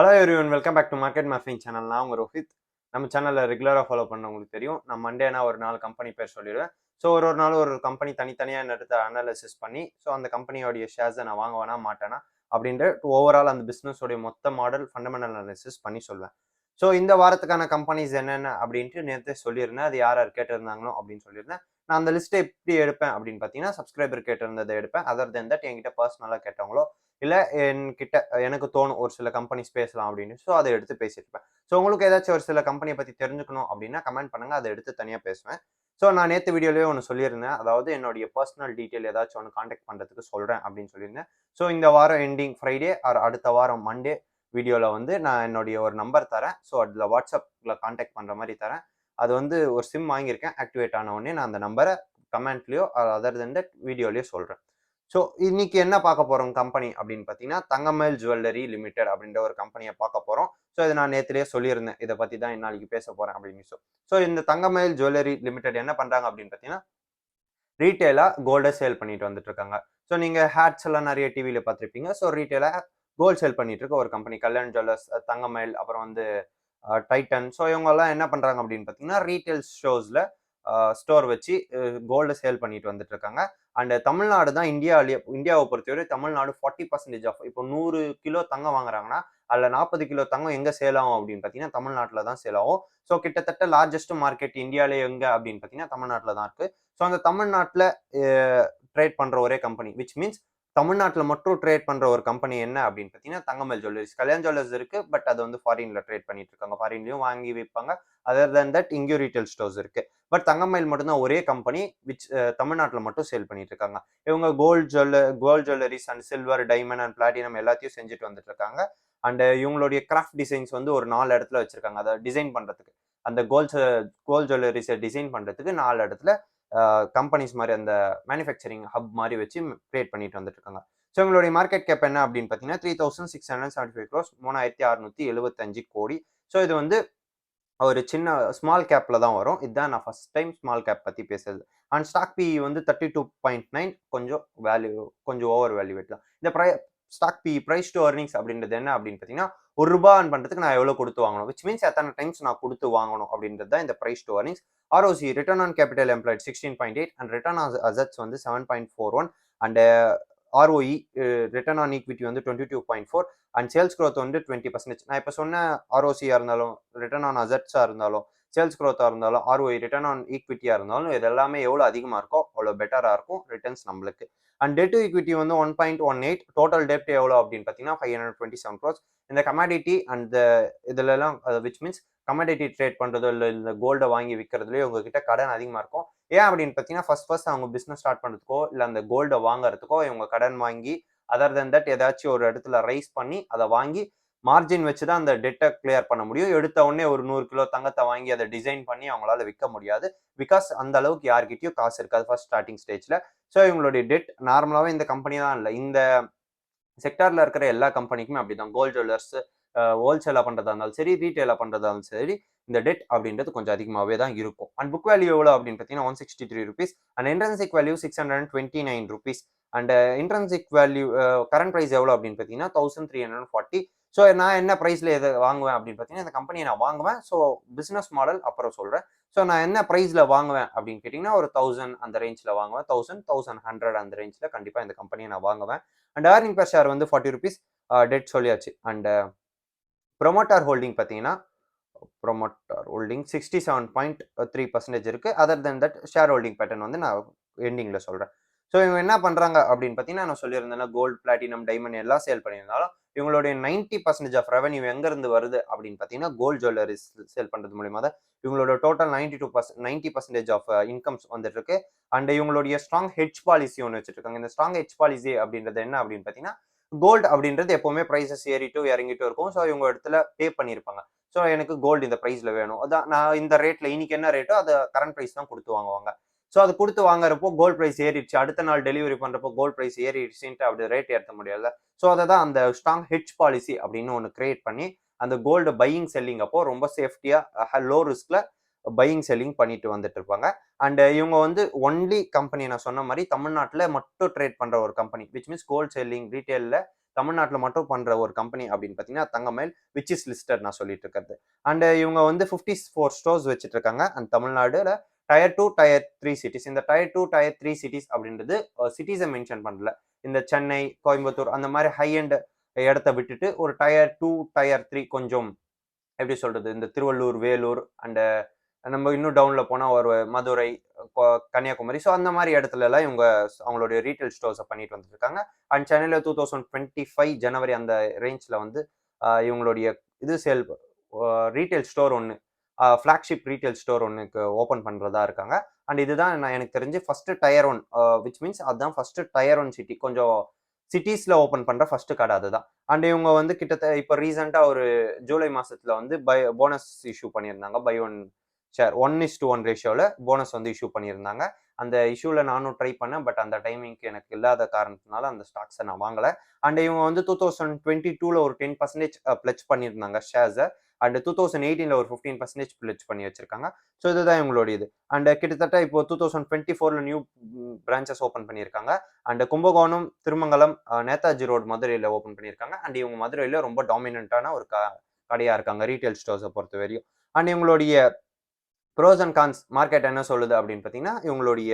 Hello everyone, welcome back to market morphing channel. நான் உங்கள் ரோஹித். நம்ம சேனலில் ரெகுலராக ஃபாலோ பண்ணவங்களுக்கு தெரியும். நான் மண்டேனா ஒரு 4 கம்பெனி பேர் சொல்லிடுவேன். ஸோ ஒரு நாள் ஒரு கம்பெனி தனித்தனியாக எடுத்து அனாலிசிஸ் பண்ணி, ஸோ அந்த கம்பெனியோடைய ஷேர்ஸை நான் வாங்குவேனா மாட்டேனா அப்படின்ற ஓவரால் அந்த பிஸ்னஸோடைய மொத்த மாடல் ஃபண்டமெண்டல் அனாலிசிஸ் பண்ணி சொல்வேன். ஸோ இந்த வாரத்துக்கான கம்பெனிஸ் என்னென்ன அப்படின்ட்டு நேற்றே சொல்லியிருந்தேன். அது யார் யார் கேட்டிருந்தாங்களோ அப்படின்னு சொல்லியிருந்தேன். நான் அந்த லிஸ்ட்டை எப்படி எடுப்பேன் அப்படின்னு பார்த்தீங்கன்னா, சப்ஸ்கிரைபர் கேட்டிருந்ததை எடுப்பேன். அதர் தென் தட் என்கிட்ட பர்சனலாக கேட்டவங்களோ இல்ல என்கிட்ட எனக்கு தோணும் ஒரு சில கம்பெனிஸ் பேசலாம் அப்படின்னு. ஸோ அதை எடுத்து பேசியிருப்பேன். ஸோ உங்களுக்கு ஏதாச்சும் ஒரு சில கம்பெனியை பத்தி தெரிஞ்சுக்கணும் அப்படின்னா கமெண்ட் பண்ணுங்க. அதை எடுத்து தனியா பேசுவேன். ஸோ நான் நேத்து வீடியோலயே ஒன்று சொல்லியிருந்தேன். அதாவது என்னுடைய பர்சனல் டீட்டெயில் ஏதாச்சும் ஒன்று கான்டாக்ட் பண்றதுக்கு சொல்றேன் அப்படின்னு சொல்லியிருந்தேன். ஸோ இந்த வாரம் எண்டிங் ஃப்ரைடே ஆர் அடுத்த வாரம் மண்டே வீடியோல வந்து நான் என்னுடைய ஒரு நம்பர் தரேன். ஸோ அதில் வாட்ஸ்அப்ல கான்டாக்ட் பண்ற மாதிரி தரேன். அது வந்து ஒரு சிம் வாங்கியிருக்கேன். ஆக்டிவேட் ஆன உடனே நான் அந்த நம்பரை கமெண்ட்லயோ அதர் தென் தட் வீடியோலயோ சொல்றேன். ஸோ இன்னைக்கு என்ன பார்க்க போறோம் கம்பெனி அப்படின்னு பார்த்தீங்கன்னா, தங்கமயில் ஜுவல்லரி லிமிடெட் அப்படின்ற ஒரு கம்பெனியை பார்க்க போறோம். ஸோ இதை நான் நேத்திலேயே சொல்லியிருந்தேன். இதை பத்தி தான் நாளைக்கு பேச போறேன் அப்படின்னு. ஸோ இந்த தங்கமயில் ஜுவல்லரி லிமிடெட் என்ன பண்றாங்க அப்படின்னு பார்த்தீங்கன்னா, ரீட்டெயிலா கோல்டை சேல் பண்ணிட்டு வந்துட்டு இருக்காங்க. ஸோ நீங்க ஹேட்ஸ் எல்லாம் நிறைய டிவியில பார்த்துருப்பீங்க. ஸோ ரீட்டெயிலா கோல்ட் சேல் பண்ணிட்டு இருக்க ஒரு கம்பெனி கல்யாண் ஜுவல்லர்ஸ், தங்கமயில், அப்புறம் வந்து டைட்டன். ஸோ இவங்க எல்லாம் என்ன பண்றாங்க அப்படின்னு பார்த்தீங்கன்னா, ரீட்டெயில் ஷோஸ்ல ஸ்டோர் வச்சு கோல்டை சேல் பண்ணிட்டு வந்துட்டு இருக்காங்க. அண்ட் தமிழ்நாடு தான் இந்தியாவை பொறுத்தவரை தமிழ்நாடு 40% ஆஃப் இப்போ 100 கிலோ தங்கம் வாங்குறாங்கன்னா அதில் 40 கிலோ தங்கம் எங்க சேல் ஆகும் அப்படின்னு பார்த்தீங்கன்னா தமிழ்நாட்டில் தான் சேல் ஆகும். ஸோ கிட்டத்தட்ட லார்ஜஸ்ட் மார்க்கெட் இந்தியாவிலே எங்க அப்படின்னு பார்த்தீங்கன்னா தமிழ்நாட்டில் தான் இருக்கு. ஸோ அந்த தமிழ்நாட்டில் ட்ரேட் பண்ற ஒரே கம்பெனி விச் மீன்ஸ் தமிழ்நாட்டில் மட்டும் ட்ரேட் பண்ற ஒரு கம்பெனி என்ன அப்படின்னு பார்த்தீங்கன்னா தங்கமல் ஜுவல்லரிஸ். கல்யாண் ஜுவல்லர்ஸ் இருக்கு, பட் அது வந்து ஃபாரின்ல ட்ரேட் பண்ணிட்டு இருக்காங்க. ஃபாரின்லயும் வாங்கி விற்பாங்க. அதர் தென் தட் இங்கேயும் ரீட்டைல் ஸ்டோர்ஸ் இருக்கு. பட் தங்கமயில் மட்டும்தான் ஒரே கம்பெனி விச் தமிழ்நாட்டில் மட்டும் சேல் பண்ணிட்டு இருக்காங்க. இவங்க gold jewelleries and silver, diamond and platinum எல்லாத்தையும் செஞ்சுட்டு வந்துட்டு இருக்காங்க. அண்ட் இவங்களுடைய கிராஃப்ட் டிசைன்ஸ் வந்து ஒரு 4 இடத்துல வச்சிருக்காங்க. அதை டிசைன் பண்றதுக்கு அந்த கோல்ட் ஜுவல்லரிஸை டிசைன் பண்றதுக்கு 4 இடத்துல கம்பெனிஸ் மாதிரி அந்த மேனுஃபேக்சரிங் ஹப் மாதிரி வச்சு கிரியேட் பண்ணிட்டு வந்துட்டு இருக்காங்க. ஸோ இவங்களுடைய மார்க்கெட் கேப் என்ன அப்படின்னு பார்த்தீங்கன்னா 3675 crores, 3675 கோடி. ஸோ இது வந்து ஒரு சின்ன ஸ்மால் கேப்ல தான் வரும். இதுதான் நான் ஃபர்ஸ்ட் டைம் ஸ்மால் கேப் பத்தி பேசுறது. அண்ட் ஸ்டாக் பி வந்து 32.9, கொஞ்சம் ஓவர் வேல்யூவேட் தான். இந்த stock P price to earnings அப்படின்றது என்ன அப்படின்னு பார்த்தீங்கன்னா, ₹1 earn பண்றதுக்கு நான் எவ்வளவு கொடுத்து வாங்கணும், விச் மீன்ஸ் எத்தனை டைம்ஸ் நான் கொடுத்து வாங்கணும் அப்படின்றது தான் இந்த price to earnings. ROC return on capital employed 16.8 and return on assets வந்து 7.41 and ROE return on equity வந்து 22.4 அண்ட் சேல்ஸ் growth வந்து 20%. நான் இப்போ சொன்ன ROCயா இருந்தாலும், ரிட்டர்ன் ஆன் அசெட்ஸா இருந்தாலும், சேல்ஸ் growthஆ இருந்தாலும், ROE ரிட்டர்ன் ஆன் ஈக்விட்டியா இருந்தாலும், இது எல்லாமே எவ்வளவு அதிகமா இருக்கோ அவ்வளவு பெட்டரா இருக்கும் ரிட்டர்ன்ஸ் நம்மளுக்கு. அண்ட் டெட் டு ஈக்விட்டி வந்து 1.18. டோட்டல் டெப்ட் எவ்வளவு அப்படின்னு பார்த்தீங்கன்னா 527 crores. இந்த கமாடிட்டி அண்ட் இதுல எல்லாம் விச் மீன்ஸ் கமாடிட்டி ட்ரேட் பண்றதோ இல்லை இந்த கோல்டை வாங்கி விற்கிறதுலயோ உங்ககிட்ட கடன் அதிகமா இருக்கும். ஏன் அப்படின்னு பார்த்தீங்கன்னா ஃபர்ஸ்ட் அவங்க பிசினஸ் ஸ்டார்ட் பண்றதுக்கோ இல்லை அந்த கோல்டை வாங்குறதுக்கோ இவங்க கடன் வாங்கி அதர் தென் தட் ஏதாச்சும் ஒரு இடத்துல ரைஸ் பண்ணி அதை வாங்கி மார்ஜின் வச்சு தான் அந்த டெட்டை கிளியர் பண்ண முடியும். எடுத்த உடனே ஒரு 100 கிலோ தங்கத்தை வாங்கி அதை டிசைன் பண்ணி அவங்களால விற்க முடியாது. பிகாஸ் அந்த அளவுக்கு யார்கிட்டயும் காசு இருக்காது ஃபர்ஸ்ட் ஸ்டார்டிங் ஸ்டேஜ்ல. ஸோ இவங்களுடைய டெட் நார்மலாவே இந்த கம்பெனி தான் இல்லை, இந்த செக்டார்ல இருக்கிற எல்லா கம்பெனிக்குமே அப்படிதான். கோல்ட் ஜுவல்லர்ஸ் ஹோல்சேலா பண்றதா இருந்தாலும் சரி, ரீட்டைலா பண்றதா இருந்தாலும் சரி, இந்த டெட் அப்படின்றது கொஞ்சம் அதிகமாகவே தான் இருக்கும். அண்ட் புக் வேல்யூ எவ்வளோ அப்படின்னு பார்த்தீங்கன்னா 163 rupees and intrinsic value 629 rupees and intrinsic value current price எவ்வளோ அப்படின்னு பார்த்தீங்கன்னா 1340. ஸோ நான் என்ன ப்ரைஸ்ல எதை வாங்குவேன் அப்படின்னு பார்த்தீங்கன்னா இந்த கம்பெனியை நான் வாங்குவேன். ஸோ பிசினஸ் மாடல் அப்புறம் சொல்றேன். ஸோ நான் என்ன ப்ரைஸ்ல வாங்குவேன் அப்படின்னு கேட்டிங்கன்னா ஒரு 1000 அந்த ரேஞ்சில் வாங்குவேன். 1100 அந்த ரேஞ்சில் கண்டிப்பாக இந்த கம்பெனியை நான் வாங்குவேன். அண்ட் ஏர்னிங் பெர் ஷேர் வந்து 40 rupees. டெட் சொல்லியாச்சு. அண்ட் ப்ரொமோட்டர் ஹோல்டிங் பார்த்தீங்கன்னா ப்ரொமோட்டர் ஹோல்டிங் 67.3% இருக்கு. Other then that share holding pattern வந்து நான் எண்டிங்ல சொல்றேன். ஸோ இவங்க என்ன பண்றாங்க அப்படின்னு பார்த்தீங்கன்னா நான் சொல்லியிருந்தேன் கோல்டு, பிளாட்டினம், டைமண்ட் எல்லாம் சேல் பண்ணியிருந்தாலும் இவங்களுடைய 90% ஆஃப் ரெவன்யூ எங்க இருந்து வருது அப்படின்னு பார்த்தீங்கன்னா கோல்ட் ஜுவல்லரிஸ் சேல் பண்றது மூலியமா தான் இவங்களோட டோட்டல் 90% ஆஃப் இன்கம்ஸ் வந்துட்டு இருக்கு. அண்ட் இவங்களுடைய ஸ்ட்ராங் ஹெட்ஜ் பாலிசி ஒன்று வச்சுட்டு இருக்காங்க. இந்த ஸ்ட்ராங் ஹெட்ஜ் பாலிசி அப்படின்றது என்ன அப்படின்னு பார்த்தீங்கன்னா கோல்டு அப்படின்றது எப்பவுமே ப்ரைஸஸ் ஏறிட்டும் இறங்கிட்டும் இருக்கும். ஸோ இவங்க இடத்துல பே பண்ணியிருப்பாங்க. ஸோ எனக்கு கோல்டு இந்த ப்ரைஸ்ல வேணும், அதான் நான் இந்த ரேட்ல இன்னைக்கு என்ன ரேட்டோ அதை கரண்ட் ப்ரைஸ் தான் கொடுத்து வாங்குவாங்க. ஸோ அது கொடுத்து வாங்குறப்போ கோல்ட் ப்ரைஸ் ஏறிடுச்சு, அடுத்த நாள் டெலிவரி பண்றப்போ கோல்ட் ப்ரைஸ் ஏறிடுச்சுன்ட்டு அப்படி ரேட் ஏற்ற முடியாது. ஸோ அதை தான் அந்த ஸ்ட்ராங் ஹெட்ஜ் பாலிசி அப்படின்னு ஒன்று கிரியேட் பண்ணி அந்த கோல்டு பையிங் செல்லிங் அப்போ ரொம்ப சேஃப்டியா லோ ரிஸ்க்ல பையிங் செல்லிங் பண்ணிட்டு வந்துட்டு இருப்பாங்க. அண்ட் இவங்க வந்து ஒன்லி கம்பெனி நான் சொன்ன மாதிரி தமிழ்நாட்டில் மட்டும் ட்ரேட் பண்ற ஒரு company which means gold selling ரீட்டைல்ல தமிழ்நாட்டில் மட்டும் பண்ற ஒரு கம்பெனி அப்படின்னு பார்த்தீங்கன்னா தங்கமயில், விச் இஸ் லிஸ்டட் நான் சொல்லிட்டு இருக்கிறது. அண்ட் இவங்க வந்து 54 ஸ்டோர்ஸ் வச்சுட்டு இருக்காங்க. அண்ட் தமிழ்நாடுல டயர் 2, டயர் 3 சிட்டிஸ். இந்த டயர் 2, டயர் 3 சிட்டிஸ் அப்படின்றது சிட்டிஸை மென்ஷன் பண்ணல. இந்த சென்னை, கோயம்புத்தூர் அந்த மாதிரி ஹை அண்ட் இடத்த விட்டுட்டு ஒரு டயர் 2, டயர் 3 கொஞ்சம் எப்படி சொல்றது, இந்த திருவள்ளூர், வேலூர் அண்ட் நம்ம இன்னும் டவுன்ல போனா ஒரு மதுரை, கன்னியாகுமரி, ஸோ அந்த மாதிரி இடத்துல எல்லாம் இவங்க அவங்களுடைய ரீட்டைல் ஸ்டோர்ஸை பண்ணிட்டு வந்துட்டு இருக்காங்க. அண்ட் சென்னையில 2025 ஜனவரி அந்த ரேஞ்ச்ல வந்து இவங்களுடைய இது சேல் ரீட்டைல் ஸ்டோர் ஒன்று, ஃபிளாக்ஷிப் ரீட்டைல் ஸ்டோர் ஒன்றுக்கு ஓப்பன் பண்றதா இருக்காங்க. அண்ட் இதுதான் நான் எனக்கு தெரிஞ்சு ஃபர்ஸ்ட் டயர் 1, விச் மீன்ஸ் அதுதான் ஃபர்ஸ்ட் டயர் 1 சிட்டி, கொஞ்சம் சிட்டிஸ்ல ஓப்பன் பண்ற ஃபர்ஸ்ட் கடை அதுதான். அண்ட் இவங்க வந்து கிட்டத்தட்ட இப்போ ரீசெண்டா ஒரு ஜூலை மாசத்துல வந்து போனஸ் இஷ்யூ பண்ணியிருந்தாங்க. பை ஒன் ஷேர் 1:1 ரேஷியோல போனஸ் வந்து இஷ்யூ பண்ணியிருந்தாங்க. அந்த இஷ்யூல நானும் ட்ரை பண்ணேன். பட் அந்த டைமிங்க்கு எனக்கு இல்லாத காரணத்தினால அந்த ஸ்டாக்ஸை நான் வாங்கல. அண்ட் இவங்க வந்து 2022ல ஒரு 10% பிளட்ஜ் பண்ணியிருந்தாங்க ஷேர்ஸை. அண்ட் 2018ல ஒரு 15% பிளட்ஜ் பண்ணி வச்சிருக்காங்க. ஸோ இதுதான் இவங்களுடைய இது. அண்ட் கிட்டத்தட்ட இப்போ 2024ல நியூ பிரான்ச்சஸ் ஓப்பன் பண்ணியிருக்காங்க. அண்ட் கும்பகோணம், திருமங்கலம், நேதாஜி ரோடு மதுரையில் ஓப்பன் பண்ணியிருக்காங்க. அண்ட் இவங்க மதுரையில் ரொம்ப டாமினண்டான ஒரு கடையா இருக்காங்க ரீட்டைல் ஸ்டோர்ஸை பொறுத்த வரையும். அண்ட் இவங்களுடைய ப்ரோஸ் அண்ட் கான்ஸ் மார்க்கெட் என்ன சொல்லுது அப்படின்னு பார்த்தீங்கன்னா, இவங்களுடைய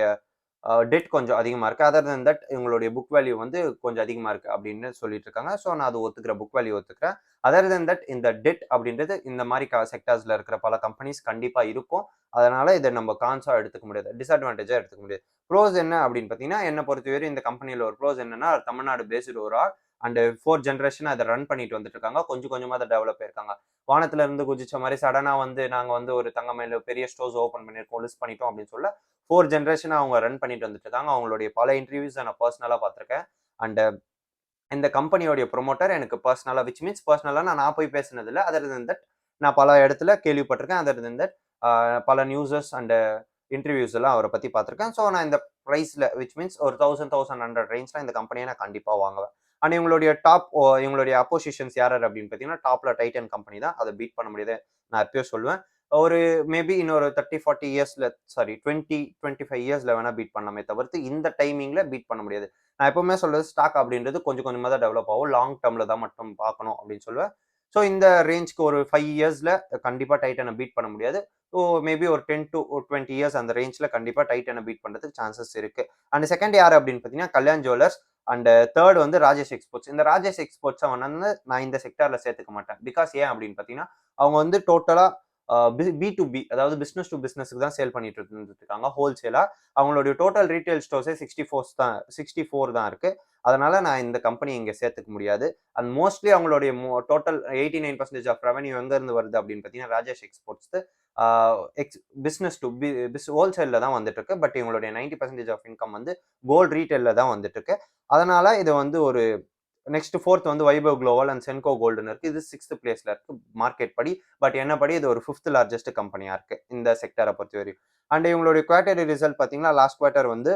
டெட் கொஞ்சம் அதிகமாக இருக்குது. அதர் தென் தட் இவங்களுடைய புக் வேல்யூ வந்து கொஞ்சம் அதிகமாக இருக்குது அப்படின்னு சொல்லிட்டு இருக்காங்க. ஸோ நான் அது ஒத்துக்கிறேன், புக் வேல்யூ ஒத்துக்கிறேன். அதர் தென் தட் இந்த டெட் அப்படின்றது இந்த மாதிரி செக்டர்ஸில் இருக்கிற பல கம்பெனிஸ் கண்டிப்பாக இருக்கும். அதனால இதை நம்ம கான்ஸாக எடுத்துக்க முடியாது, டிஸ்அட்வான்டேஜாக எடுத்துக்க முடியாது. ப்ரோஸ் என்ன அப்படின்னு பார்த்தீங்கன்னா, என்னை பொறுத்தவரை இந்த கம்பெனியில் ஒரு ப்ரோஸ் என்னன்னா, தமிழ்நாடு பேஸ்டு ஒரு ஆள் அண்ட் 4 ஜென்ரேஷன் அதை ரன் பண்ணிட்டு வந்துட்டு இருக்காங்க. கொஞ்சம் கொஞ்சமாக அதை டெவலப் ஆயிருக்காங்க. வானத்துல இருந்து குதிச்ச மாதிரி சடனா வந்து நாங்க வந்து ஒரு தங்கமயில பெரிய ஸ்டோர்ஸ் ஓப்பன் பண்ணியிருக்கோம், லிஸ்ட் பண்ணிட்டோம் அப்படின்னு சொல்ல 4 ஜென்ரேஷன் அவங்க ரன் பண்ணிட்டு வந்துட்டு இருக்காங்க. அவங்களுடைய பல இன்டர்வியூஸ் நான் பர்சனலா பார்த்திருக்கேன். அண்ட் இந்த கம்பெனியோடைய ப்ரொமோட்டர் எனக்கு பர்சனலா, விச் மீன்ஸ் பர்சனலா நான் போய் பேசினது இல்லை. அதர் தென் தட் நான் பல இடத்துல கேள்விப்பட்டிருக்கேன். அதர் தென் தட் பல நியூஸஸ் அண்ட் இன்டர்வியூஸ் எல்லாம் அவரை பத்தி பார்த்திருக்கேன். ஸோ நான் இந்த ப்ரைஸ்ல, விச் மீன்ஸ் ஒரு 1100 ரேஞ்ச்ல இந்த கம்பெனியை நான் கண்டிப்பா வாங்குவேன். அண்ட் இவங்களுடைய இவங்களுடைய அப்போசிஷன்ஸ் யார் அப்படின்னு பார்த்தீங்கன்னா, டாப்ல டைட்டன் கம்பெனி தான். அதை பீட் பண்ண முடியாது நான் எப்பயோ சொல்லுவேன். ஒரு மேபி இன்னொரு 30-40 இயர்ஸ்ல, சாரி 20-25 இயர்ஸ்ல வேணா பீட் பண்ணலாமே தவிர்த்து இந்த டைமிங்ல பீட் பண்ண முடியாது. நான் எப்பவுமே சொல்றது, ஸ்டாக் அப்படின்றது கொஞ்சம் கொஞ்சமாக தான் டெவலப் ஆகும், லாங் டேர்ம்ல தான் மட்டும் பார்க்கணும் அப்படின்னு சொல்லுவேன். ஸோ இந்த ரேஞ்ச்க்கு ஒரு 5 இயர்ஸ்ல கண்டிப்பா டைட்டனை பீட் பண்ண முடியாது. ஸோ மேபி ஒரு 10 to 20 இயர்ஸ் அந்த ரேஞ்ச்ல கண்டிப்பா டைட்டனை பீட் பண்றதுக்கு சான்சஸ் இருக்கு. அண்ட் செகண்ட் யார் அப்படின்னு பார்த்தீங்கன்னா, கல்யாண் ஜுவல்லர்ஸ். அண்ட் தேர்ட் வந்து ராஜேஷ் எக்ஸ்போர்ட்ஸ். இந்த ராஜேஷ் எக்ஸ்போர்ட்ஸை வந்து நான் இந்த செக்டர்ல சேர்த்துக்க மாட்டேன். பிகாஸ் ஏன் அப்படின்னு பார்த்தீங்கன்னா, அவங்க வந்து டோட்டலா B2B, அதாவது பிசினஸ் டு பிசினஸ்க்கு தான் சேல் பண்ணிட்டு இருக்காங்க ஹோல்சேலா. அவங்களுடைய டோட்டல் ரீட்டைல் ஸ்டோர்ஸே 64 தான் இருக்கு. அதனால நான் இந்த கம்பெனி இங்க சேர்த்துக்க முடியாது. அண்ட் மோஸ்ட்லி அவங்களுடைய டோட்டல் 89% ஆஃப் ரெவன்யூ எங்க இருந்து வருது அப்படின்னு பார்த்தீங்கன்னா, ராஜேஷ் எக்ஸ்போர்ட்ஸ் பிசினஸ் டு ஹோல்சேல்ல தான் வந்துட்டு இருக்கு. பட் இவங்களுடைய 90% ஆஃப் இன்கம் வந்து கோல்ட் ரீட்டைல்ல தான் வந்துட்டு இருக்கு. அதனால இது வந்து ஒரு நெக்ஸ்ட் ஃபோர்த் வந்து வைபவ் குளோபல் அண்ட் சென்கோ கோல்டுன்னு இருக்கு. இது 6th பிளேஸ்ல இருக்கு மார்க்கெட் படி. பட் என்ன படி இது ஒரு 5th லார்ஜஸ்ட் கம்பெனியா இருக்கு இந்த செக்டரை பொறுத்தவரையும். அண்ட் இவங்களுடைய குவார்டர்லி ரிசல்ட் பார்த்தீங்கன்னா, லாஸ்ட் குவார்டர் வந்து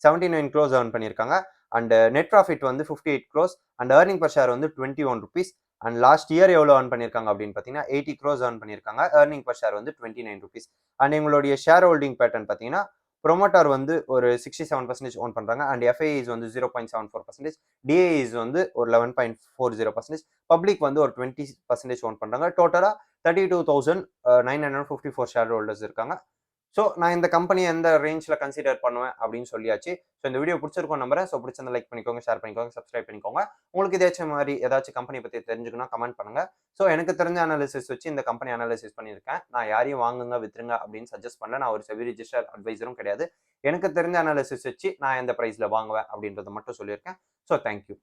79 crores earn பண்ணியிருக்காங்க. அண்ட் நெட் ப்ராஃபிட் வந்து 58 crores and earning per share வந்து 21 rupees. அண்ட் லாஸ்ட் இயர் எவ்வளோ earn பண்ணியிருக்காங்க அப்படின்னு பார்த்தீங்கன்னா 80 crores earn பண்ணியிருக்காங்க. ஏர்னிங் பர் ஷேர் வந்து 29 rupees. அண்ட் இவங்களுடைய ஷேர் ஹோல்டிங் பேட்டர்ன் பார்த்தீங்கன்னா, ப்ரொமோட்டர் வந்து ஒரு 67% ஓன் பண்றாங்க. அண்ட் எஃப்ஐஇஸ் வந்து 0.74%, டிஐஇஸ் வந்து ஒரு 11.40%, பப்ளிக் வந்து ஒரு 20% ஓன் பண்றாங்க. டோட்டலா 32,954 ஷேர் ஹோல்டர்ஸ் இருக்காங்க. ஸோ நான் இந்த கம்பெனி எந்த ரேஞ்சில் கன்சிடர் பண்ணுவேன் அப்படின்னு சொல்லியாச்சு. ஸோ இந்த வீடியோ பிடிச்சிருக்கும் நம்புறேன். ஸோ பிடிச்சிருந்தா லைக் பண்ணிக்கோங்க, ஷேர் பண்ணிக்கோங்க, சப்ஸ்கிரைப் பண்ணிக்கோங்க. உங்களுக்கு ஏதாச்சும் கம்பெனி பற்றி தெரிஞ்சுக்கணும் கமெண்ட் பண்ணுங்க. ஸோ எனக்கு தெரிஞ்ச அனாலிசிஸ் வச்சு இந்த கம்பெனி அனாலிசிஸ் பண்ணியிருக்கேன். நான் யாரையும் வாங்குங்க வித்துருங்க அப்படின்னு சஜஸ்ட் பண்ணல. நான் ஒரு செபி ரிஜிஸ்டர் அட்வைசரும் கிடையாது. எனக்கு தெரிஞ்ச அனாலிசிஸ் வச்சு நான் எந்த ப்ரைஸ்ல வாங்குவேன் அப்படின்றத மட்டும் சொல்லியிருக்கேன். So thank you.